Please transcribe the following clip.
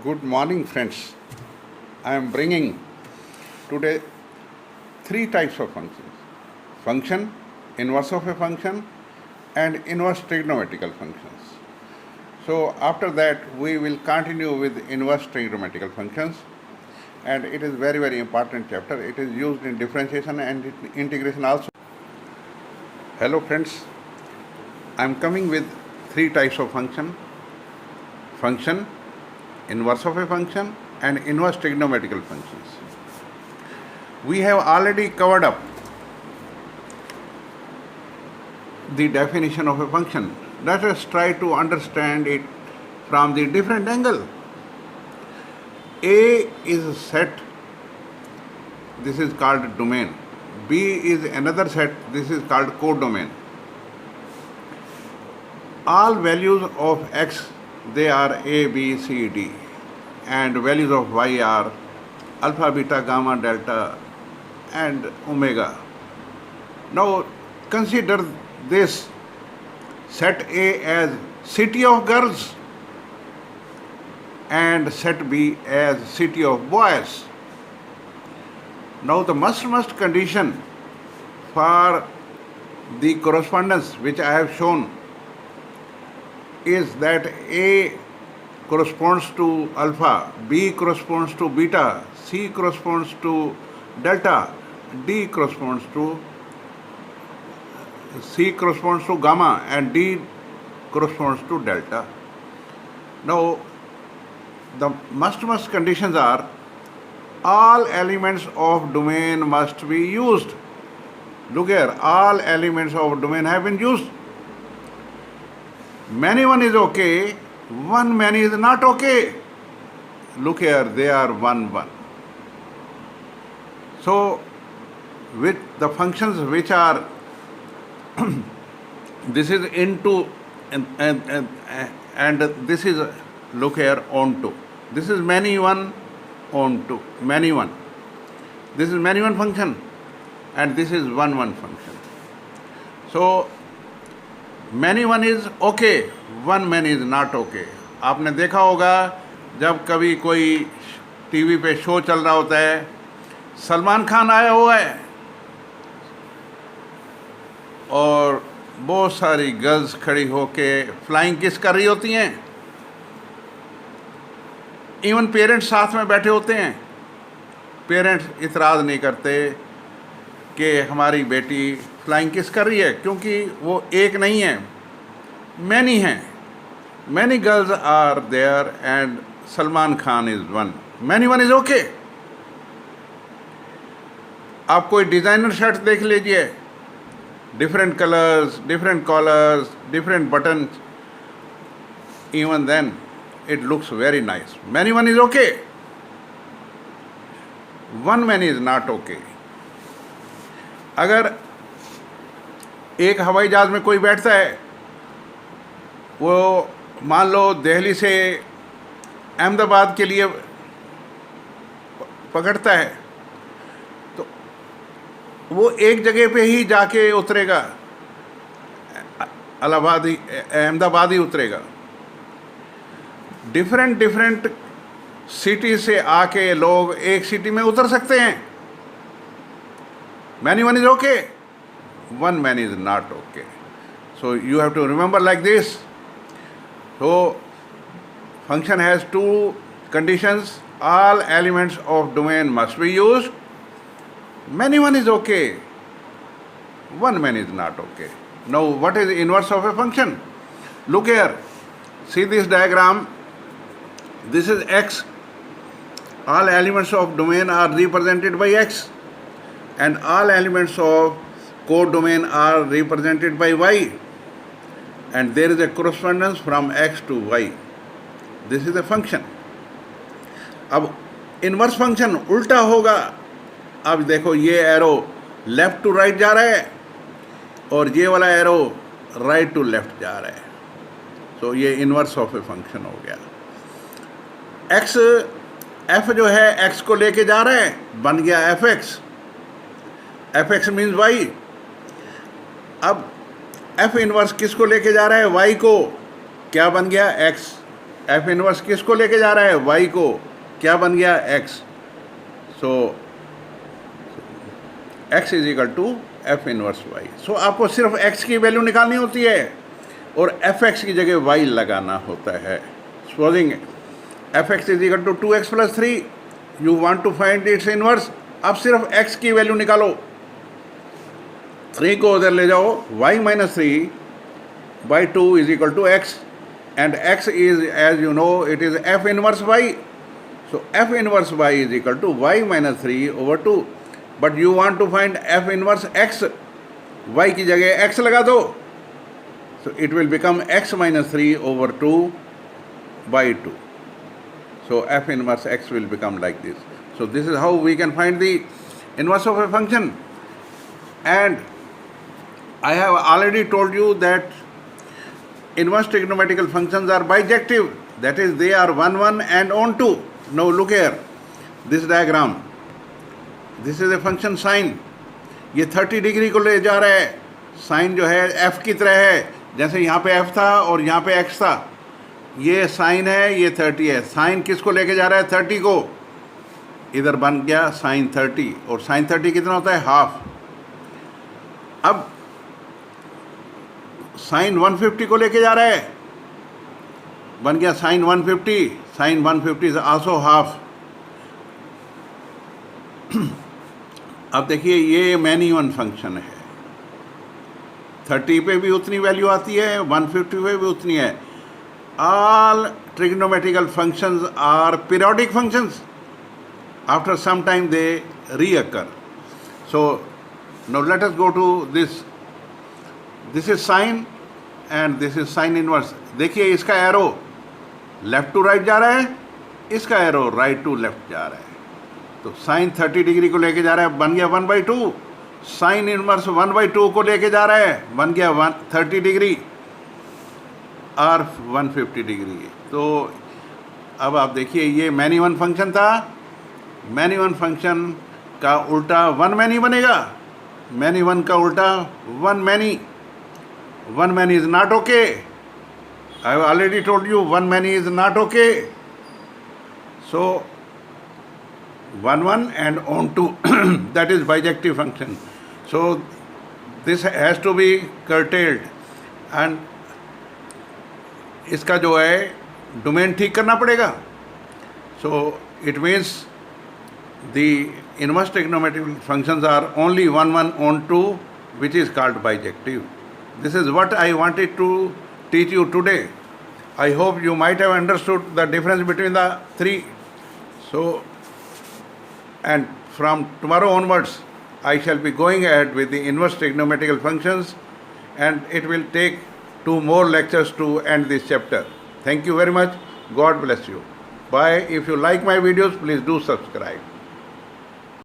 Good morning, friends. I am bringing today three types of functions: function, inverse of a function, and inverse trigonometrical functions. So, after that, we will continue with inverse trigonometrical functions, and it is very important chapter. It is used in differentiation and integration also. Hello, friends. I am coming with three types of function, inverse of a function, and inverse trigonometrical functions. We have already covered up the definition of a function. Let us try to understand it from the different angle. A is a set, this is called domain. B is another set, this is called codomain. All values of x, they are a, b, c, d, and values of y are alpha, beta, gamma, delta, and omega. Now consider this set A as city of girls and set B as city of boys. Now the must condition for the correspondence which I have shown is that A corresponds to alpha, B corresponds to beta, C corresponds to delta, C corresponds to gamma, and D corresponds to delta. Now the must conditions are all elements of domain must be used. Look here, all elements of domain have been used. Many one is okay, one many is not okay. Look here, they are 1. So with the functions which are this is into and this is, look here, onto. This is many one onto, many one. This is many one function and this is one function. So many one is okay, one many is not okay. आपने देखा होगा जब कभी कोई TV पे show चल रहा होता है, सलमान खान आया हुआ है और बहुत सारी गर्ल्स खड़ी होके फ्लाइंग किस कर रही होती हैं, इवन पेरेंट्स साथ में बैठे होते हैं. पेरेंट्स इतराज़ नहीं करते कि हमारी बेटी फ्लाइंग किस कर रही है, क्योंकि वो एक नहीं है, मैनी हैं. Many girls are there and Salman Khan is one. Many one is okay. आप कोई डिज़ाइनर शर्ट देख लीजिए, different colors, different collars, different buttons, even then it looks very nice. Many one is okay, one many is not okay. अगर एक हवाई जहाज़ में कोई बैठता है, वो मान लो दिल्ली से अहमदाबाद के लिए पकड़ता है, वो एक जगह पे ही जाके उतरेगा, अहमदाबाद ही उतरेगा. डिफरेंट सिटी से आके लोग एक सिटी में उतर सकते हैं. Many one is okay, one many is not okay. So you have to remember like this. So function has two conditions: all elements of domain must be used. Many one is okay, one many is not okay. Now what is the inverse of a function? Look here, see this diagram. This is x. All elements of domain are represented by x, and all elements of codomain are represented by y, and there is a correspondence from x to y. This is a function. अब inverse function उल्टा होगा. अब देखो, ये arrow left to right जा रहा है और ये वाला एरो राइट टू लेफ्ट जा रहा है. तो ये इनवर्स ऑफ ए फंक्शन हो गया. एक्स, एफ जो है एक्स को लेके जा रहा है, बन गया F X. F X means Y. अब एफ इनवर्स किसको लेके जा रहा है? वाई को. क्या बन गया? एक्स. एफ इनवर्स किसको लेके जा रहा है, वाई को, क्या बन गया, X. So X is equal to F inverse Y. So आपको सिर्फ एक्स की वैल्यू निकालनी होती है और एफ एक्स की जगह वाई लगाना होता है। Supposing F X is equal to 2x plus 3, you want to find its inverse. अब सिर्फ एक्स की वैल्यू निकालो, 3 को उधर ले जाओ, y minus 3/2 is equal to X, and x is, as you know, it is f inverse y। So f inverse y is equal to y minus 3/2, but you want to find f inverse x, y की जगह x लगा दो, so it will become x minus 3/2. So f inverse x will become like this. So this is how we can find the inverse of a function. And I have already told you that inverse trigonometrical functions are bijective, that is they are 1 1 and on 2. Now look here, this diagram, this is a function sine, ये 30 degree को ले जा रहा है, sign जो है f की तरह है, जैसे यहाँ पे f था और यहाँ पे x था, ये साइन है, ये 30 है। साइन किसको लेके जा रहा है, 30 को, इधर बन गया साइन 30, और साइन 30 कितना होता है, हाफ। अब साइन 150 को लेके जा रहा है, बन गया sine 150, sine 150 is also half. अब देखिए ये मैन इवन फंक्शन है, 30 पे भी उतनी वैल्यू आती है, 150 पे भी उतनी है। All trigonometrical functions are periodic functions. After some time they reoccur. So now let us go to this. This is sine and this is sine inverse. देखिए इसका एरो लेफ्ट टू राइट जा रहा है, इसका एरो राइट टू लेफ्ट जा रहा है। तो साइन 30 डिग्री को लेके जा रहा है, बन गया 1/2। साइन इनवर्स 1/2 को लेके जा रहा है, बन गया 30 डिग्री और 150 डिग्री। तो अब आप देखिए ये मैनी वन फंक्शन था, मैनी वन फंक्शन का उल्टा वन मैनी बनेगा, मैनी वन का उल्टा one many. One many is not okay, I have already told you one many is not okay. So 1 1 and on 2 that is bijective function. So this has to be curtailed and इसका जो है domain ठीक करना पड़ेगा। So it means the inverse trigonometric functions are only 1 1 on 2 which is called bijective. This is what I wanted to teach you today. I hope you might have understood the difference between the three. So and from tomorrow onwards I shall be going ahead with the inverse trigonometrical functions, and it will take 2 more lectures to end this chapter. Thank you very much. God bless you. Bye. If you like my videos, please do subscribe.